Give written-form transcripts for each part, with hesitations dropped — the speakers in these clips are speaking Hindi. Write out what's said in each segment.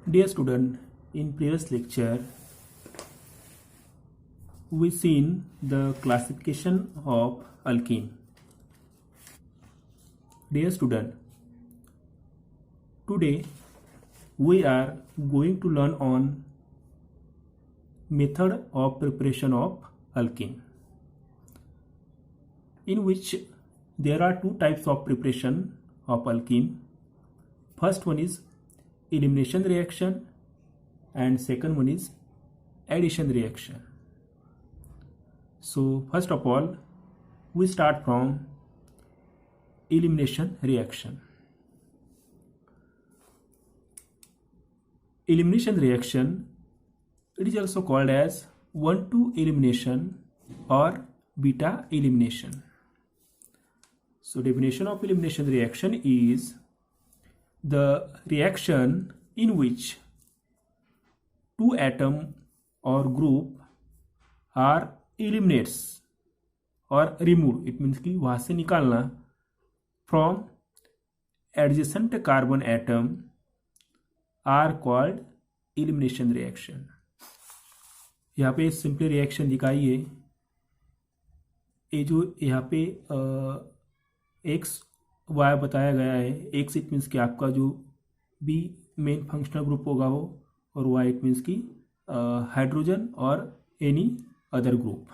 Dear student, in previous lecture, we seen the classification of alkene. Dear student, today we are going to learn on method of preparation of alkene, in which there are two types of preparation of alkene. First one is elimination reaction and second one is addition reaction. So first of all, we start from elimination reaction. Elimination reaction, it is also called as 1,2 elimination or beta elimination. So definition of elimination reaction is the reaction in which two atom or group are eliminates or removed. It means कि वहाँ से निकालना from adjacent carbon atom are called elimination reaction. यहाँ पे सिंपली रिएक्शन दिखाइए. ये जो यहाँ पे एक्स वाई बताया गया है. एक्स इट मीन्स कि आपका जो बी मेन फंक्शनल ग्रुप होगा वो, और वाई इट मीन्स कि हाइड्रोजन और एनी अदर ग्रुप.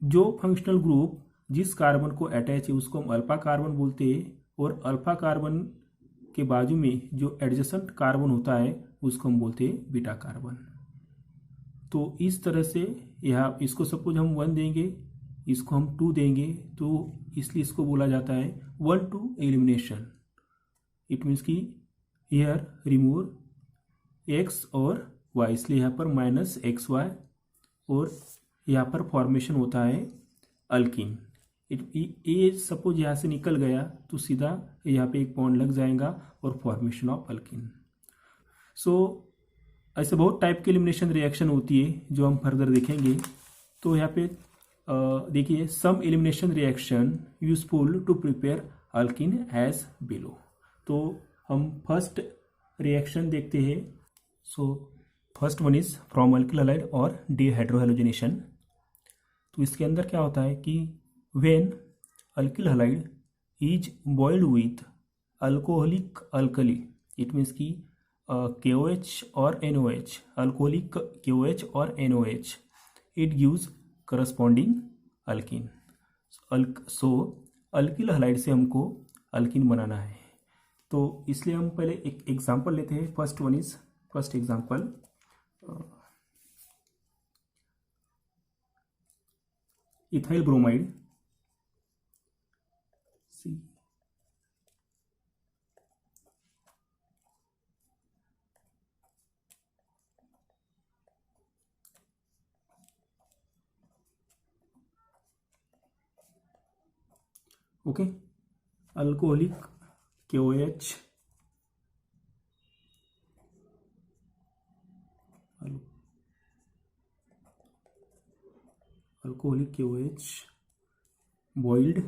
जो फंक्शनल ग्रुप जिस कार्बन को अटैच है उसको हम अल्फा कार्बन बोलते हैं, और अल्फा कार्बन के बाजू में जो एडजेसेंट कार्बन होता है उसको हम बोलते हैं बीटा कार्बन. तो इस तरह से यहाँ इसको सपोज हम 1 देंगे, इसको हम 2 देंगे, तो इसलिए इसको बोला जाता है 1,2 एलिमिनेशन. इट मीन्स कि हियर रिमूव एक्स और वाई, इसलिए यहाँ पर माइनस एक्स वाई, और यहाँ पर फॉर्मेशन होता है अल्कीन. ये सपोज यहाँ से निकल गया तो सीधा यहाँ पे एक बॉन्ड लग जाएगा और फॉर्मेशन ऑफ अल्कीन. सो ऐसे बहुत टाइप की एलिमिनेशन रिएक्शन होती है जो हम फर्दर देखेंगे. तो यहाँ पे देखिए, some elimination reaction useful to prepare alkene as below. तो हम फर्स्ट रिएक्शन देखते हैं. So first one is from alkyl halide और डिहाइड्रोहैलोजिनेशन. तो इसके अंदर क्या होता है कि when alkyl halide is boiled with alcoholic alkali, it means कि KOH और NOH, अल्कोहलिक KOH और NOH, it gives corresponding alkene. So alkyl halide से हमको अल्कीन बनाना है. तो इसलिए हम पहले एक एग्जांपल लेते हैं. First example ethyl bromide. Okay, alcoholic KOH, alcoholic KOH, boiled,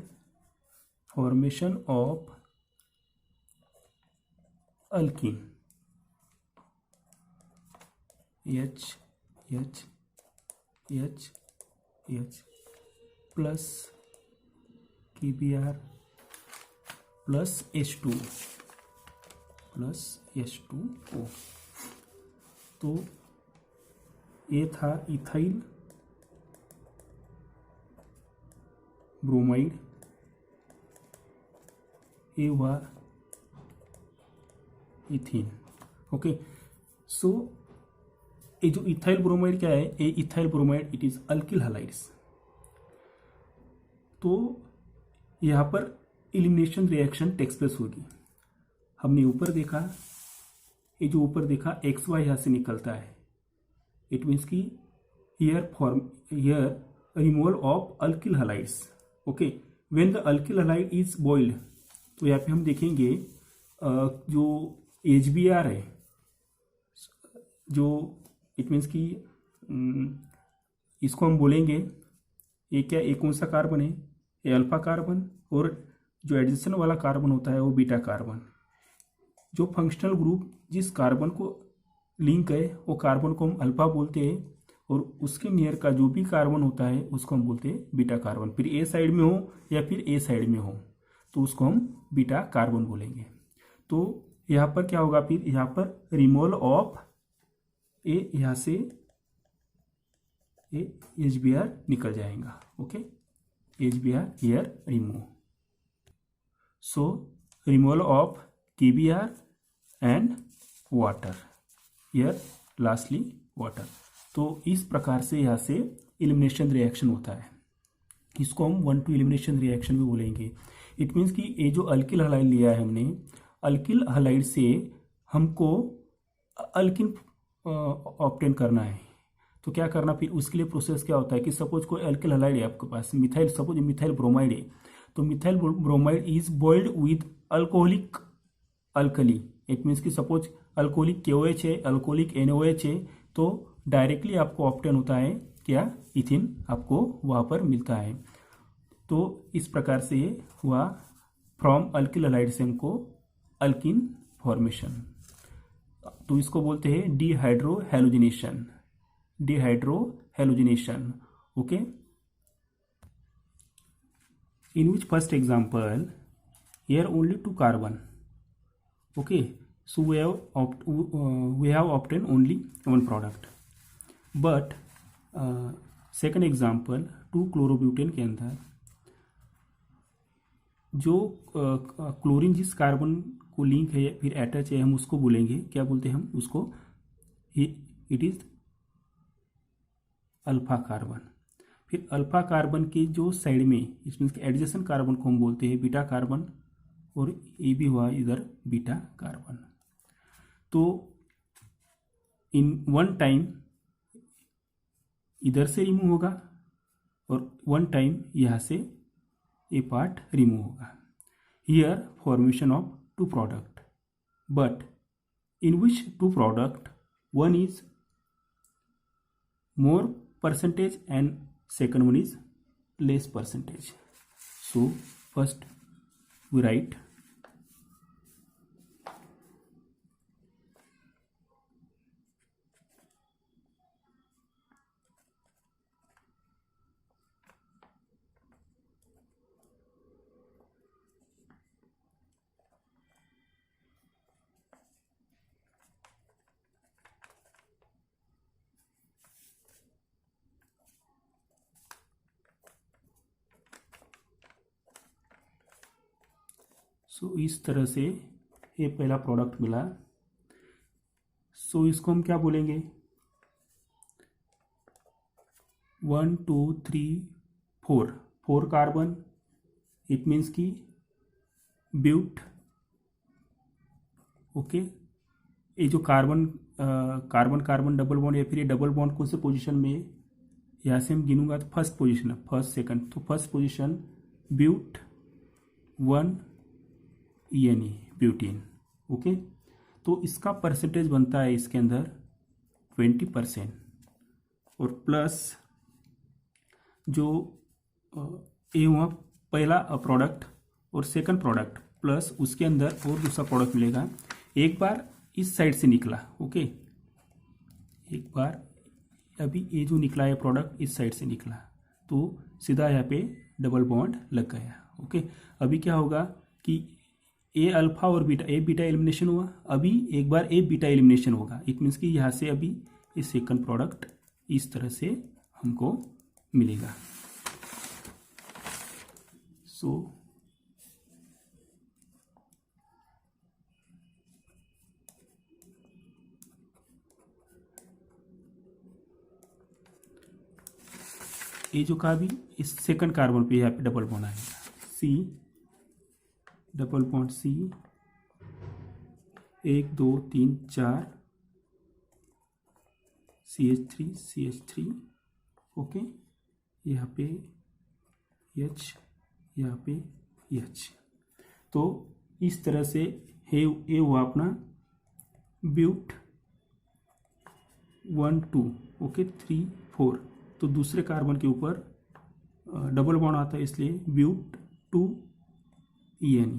formation of alkene, H plus KBr plus H2 plus H2O. तो ये था इथाइल ब्रोमाइड, ये हुआ इथीन. ओके, सो ये जो इथाइल ब्रोमाइड क्या है, ये ethyl bromide it is alkyl halides. तो यहाँ पर एलिमिनेशन रिएक्शन टेक्स प्लेस होगी. हमने ऊपर देखा, ये जो ऊपर देखा एक्स वाई यहाँ से निकलता है. इट मीन्स कि here removal of alkyl halides. Okay, when the alkyl halide is boiled, तो यहाँ पे हम देखेंगे जो HBr है, जो इट मीन्स कि इसको हम बोलेंगे ये क्या, ये कौन सा कार्बन है, ये अल्फा कार्बन, और जो एडजेसेंट वाला कार्बन होता है वो बीटा कार्बन. जो फंक्शनल ग्रुप जिस कार्बन को लिंक है वो कार्बन को हम अल्फा बोलते हैं, और उसके नियर का जो भी कार्बन होता है उसको हम बोलते हैं बीटा कार्बन। फिर ए साइड में हो या फिर ए साइड में हो तो उसको हम बीटा कार्बन बोलेंगे। तो यहाँ पर क्या होगा, फिर यहाँ पर रिमूवल ऑफ ए, यहाँ से ए HBr निकल जाएगा। Okay, HBr here remove. So removal of KBr and water, here lastly water। तो इस प्रकार से यहाँ से एलिमिनेशन रिएक्शन होता है। इसको हम 1 to एलिमिनेशन रिएक्शन भी बोलेंगे। इट मीन्स कि ये जो अल्किल हलाइड लिया है हमने, अल्किल हलाइड से हमको अल्किन ऑब्टेन करना है। तो क्या करना, फिर उसके लिए प्रोसेस क्या होता है कि सपोज कोई अल्किल हलाइड है आपके पास, मिथाइल, सपोज मिथाइल ब्रोमाइड है, तो methyl bromide is boiled with alcoholic alkali. It means कि सपोज अल्कोहलिक KOH है, अल्कोहलिक NaOH है, तो डायरेक्टली आपको ऑब्टेन होता है क्या, इथिन आपको वहाँ पर मिलता है। तो इस प्रकार से हुआ फ्रॉम अल्किल हलाइड से हमको अल्किन फॉर्मेशन। तो इसको बोलते हैं dehydrohalogenation, dehydrohalogenation. Okay, in which first example here only 2 carbon। okay, so we have obtained only one product, but second example 2 chlorobutane के अंदर जो क्लोरीन जिस कार्बन को लिंक है फिर अटैच है, हम उसको बोलेंगे, क्या बोलते हैं हम उसको, इट इज अल्फा कार्बन। फिर अल्फा कार्बन के जो साइड में, इसमें एडजेसेंट कार्बन को हम बोलते हैं बीटा कार्बन, और ये भी हुआ इधर बीटा कार्बन। तो इन वन टाइम इधर से रिमूव होगा और वन टाइम यहाँ से ये पार्ट रिमूव होगा। Here formation of 2 product, but in which 2 product one is more percentage and second one is less percentage। So first we write सो इस तरह से ये पहला प्रोडक्ट मिला। सो इसको हम क्या बोलेंगे, 1 2 3 4 कार्बन, इट मीन्स कि ब्यूट। ओके, ये जो कार्बन कार्बन डबल बॉन्ड या फिर ये डबल बॉन्ड कौन से पोजीशन में, यहाँ से हम गिनूंगा तो फर्स्ट पोजीशन है, फर्स्ट सेकंड, तो first position but 1 ENE butene. Okay, तो इसका परसेंटेज बनता है इसके अंदर 20%, और प्लस जो ये हुआ पहला प्रोडक्ट और सेकंड प्रोडक्ट, प्लस उसके अंदर और दूसरा प्रोडक्ट मिलेगा। एक बार इस साइड से निकला, ओके, एक बार अभी ये जो निकला है प्रोडक्ट इस साइड से निकला, तो सीधा यहाँ पे डबल बॉन्ड लग गया। ओके, अभी क्या होगा कि ए अल्फा और बीटा, ए बीटा एलिमिनेशन हुआ, अभी एक बार ए बीटा एलिमिनेशन होगा। इट मीन्स कि यहाँ से अभी ये सेकंड प्रोडक्ट इस तरह से हमको मिलेगा। सो ये जो का भी इस सेकंड कार्बन पे यहाँ पे डबल बॉन्ड आएगा, C double bond C, 1 2 3 4 CH3 okay, यहाँ पे H, यहाँ पे H। तो इस तरह से ये हुआ अपना ब्यूट 1 2 ओके 3 4। तो दूसरे कार्बन के ऊपर डबल बॉन्ड आता है, इसलिए ब्यूट 2 ENE।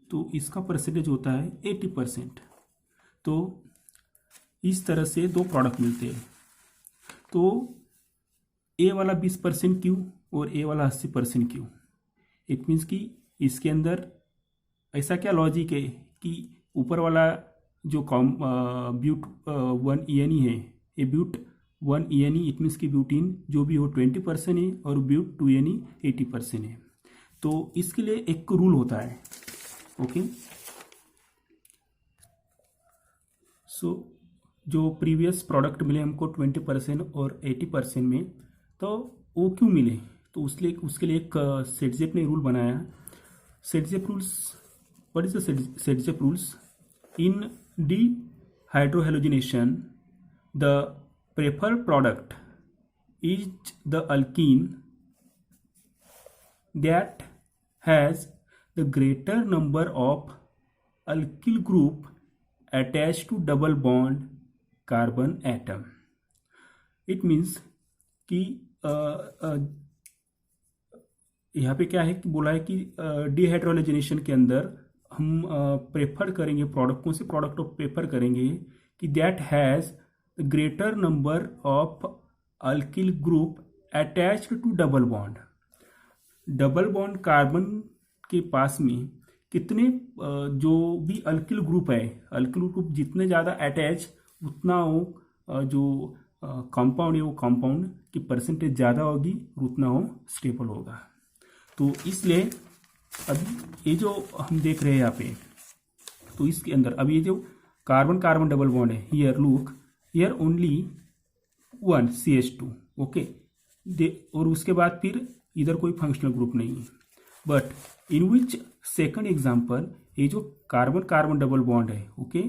तो इसका परसेंटेज होता है 80%। तो इस तरह से दो प्रोडक्ट मिलते हैं। तो ए वाला 20% क्यों और ए वाला 80% क्यों? इट मीन्स कि इसके अंदर ऐसा क्या लॉजिक है कि ऊपर वाला जो ब्यूट 1 है, ये ब्यूट 1 इट मीन्स कि ब्यूटीन जो भी हो 20% है और ब्यूट 2 80% है। तो इसके लिए एक रूल होता है। ओके, सो जो प्रीवियस प्रोडक्ट मिले हमको 20% और 80% में, तो वो क्यों मिले? तो उसके लिए एक सेटजेप ने रूल बनाया। Saytzeff rules, what is the Saytzeff rules? In dehydrohallucination the preferred product is the alkene that has the greater number of alkyl group attached to double bond carbon atom. It means कि यहाँ पे क्या है कि बोला है कि डिहाइड्रोजनेशन के अंदर हम प्रेफर करेंगे प्रोडक्ट, कौन से प्रोडक्ट को प्रेफर करेंगे कि that has greater number of alkyl group attached to double bond. Double bond carbon के पास में कितने जो भी अल्किल ग्रुप है, अल्किल ग्रुप जितने ज़्यादा अटैच उतना वो जो कंपाउंड है वो कंपाउंड की परसेंटेज ज़्यादा होगी और उतना वो स्टेबल होगा। तो इसलिए अभी ये जो हम देख रहे हैं यहाँ पे, तो इसके अंदर अब ये जो कार्बन कार्बन डबल बॉन्ड है, here look here only 1 CH2, okay, और उसके बाद फिर इधर कोई फंक्शनल ग्रुप नहीं है। But in which second example ये जो कार्बन कार्बन डबल बॉन्ड है, ओके,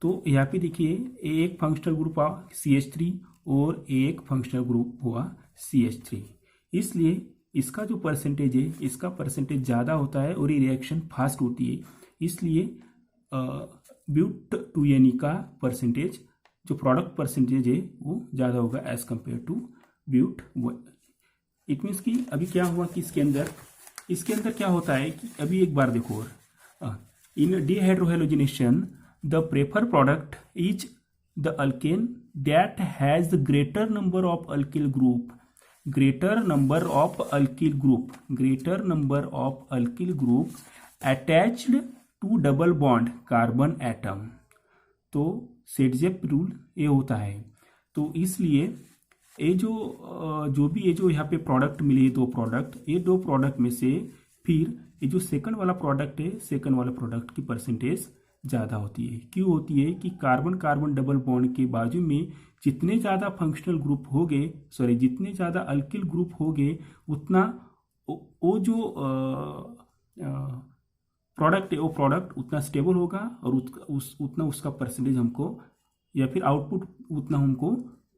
तो यहाँ पे देखिए एक फंक्शनल ग्रुप हुआ CH3 और एक फंक्शनल ग्रुप हुआ CH3। इसलिए इसका जो परसेंटेज है, इसका परसेंटेज ज़्यादा होता है और ये रिएक्शन फास्ट होती है। इसलिए ब्यूट 2Ne का परसेंटेज, जो प्रोडक्ट परसेंटेज है, वो ज़्यादा होगा as compare to but 1। It means कि अभी क्या हुआ कि इसके अंदर क्या होता है कि अभी एक बार देखो, और in dehydrohalogenation the prefer product is the alkene that has the greater number of alkyl group, greater number of alkyl group attached to double bond carbon atom। तो सेटजेप रूल ये होता है। तो इसलिए ये जो भी ये जो यहाँ पे प्रोडक्ट मिले, ये दो प्रोडक्ट में से फिर ये जो सेकंड वाला प्रोडक्ट है, सेकंड वाला प्रोडक्ट की परसेंटेज ज़्यादा होती है। क्यों होती है कि कार्बन कार्बन डबल बॉन्ड के बाजू में जितने ज़्यादा फंक्शनल ग्रुप हो गए, जितने ज़्यादा अल्किल ग्रुप हो गए, उतना वो जो प्रोडक्ट है वो प्रोडक्ट उतना स्टेबल होगा और उतना उसका परसेंटेज हमको या फिर आउटपुट उतना हमको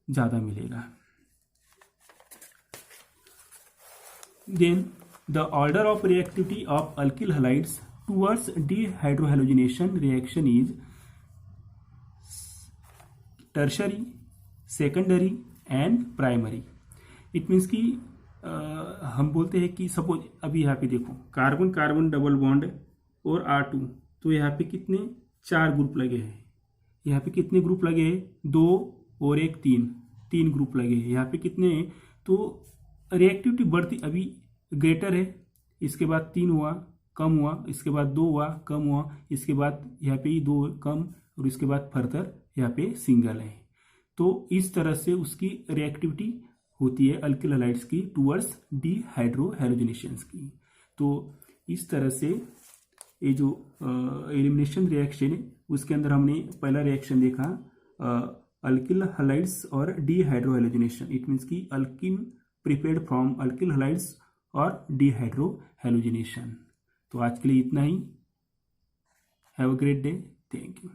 ज़्यादा मिलेगा। Then the order of reactivity of alkyl halides towards dehydrohallucination reaction is tertiary, secondary and primary। It means कि हम बोलते हैं कि सपोज अभी यहाँ पे देखो कार्बन कार्बन डबल बॉन्ड और R2, तो यहाँ पे कितने 4 ग्रुप लगे हैं। यहाँ पे कितने ग्रुप लगे हैं? 2 और 1 3 ग्रुप लगे हैं। यहाँ पे कितने हैं? तो रिएक्टिविटी बढ़ती, अभी ग्रेटर है, इसके बाद 3 हुआ, कम हुआ, इसके बाद 2 हुआ, कम हुआ, इसके बाद यहाँ पे ही 2 कम और इसके बाद फर्दर यहाँ पे सिंगल है। तो इस तरह से उसकी रिएक्टिविटी होती है अल्किल हलाइड्स की टूवर्ड्स डिहाइड्रोहैलोजिनेशंस की। तो इस तरह से ये जो एलिमिनेशन रिएक्शन है उसके अंदर हमने पहला रिएक्शन देखा अल्किल हलाइड्स और डिहाइड्रोहैलोजिनेशन। इट मीन्स कि alkyne prepared from alkyl halides और डिहाइड्रोहैलोजिनेशन। तो आज के लिए इतना ही। Have a great day. Thank you.